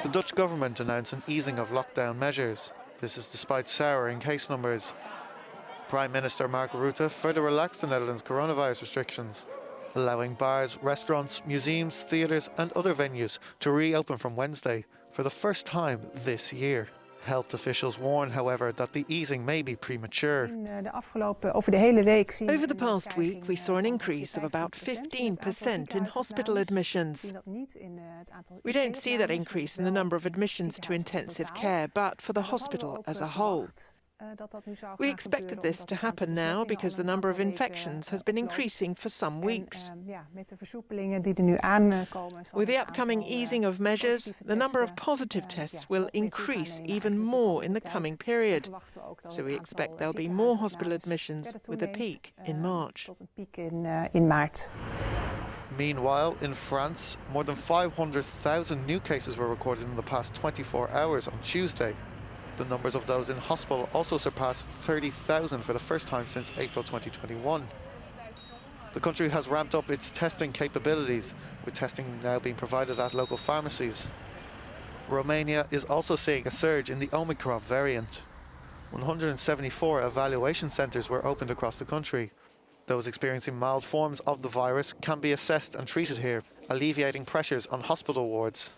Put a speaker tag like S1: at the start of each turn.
S1: The Dutch government announced an easing of lockdown measures. This is despite souring case numbers. Prime Minister Mark Rutte further relaxed the Netherlands' coronavirus restrictions, allowing bars, restaurants, museums, theatres and other venues to reopen from Wednesday for the first time this year. Health officials warn, however, that the easing may be premature.
S2: Over the past week, we saw an increase of about 15% in hospital admissions. We don't see that increase in the number of admissions to intensive care, but for the hospital as a whole. We expected this to happen now because the number of infections has been increasing for some weeks. With the upcoming easing of measures, the number of positive tests will increase even more in the coming period. So we expect there'll be more hospital admissions with a peak in March.
S1: Meanwhile, in France, more than 500,000 new cases were recorded in the past 24 hours on Tuesday. The numbers of those in hospital also surpassed 30,000 for the first time since April 2021. The country has ramped up its testing capabilities, with testing now being provided at local pharmacies. Romania is also seeing a surge in the Omicron variant. 174 evaluation centres were opened across the country. Those experiencing mild forms of the virus can be assessed and treated here, alleviating pressures on hospital wards.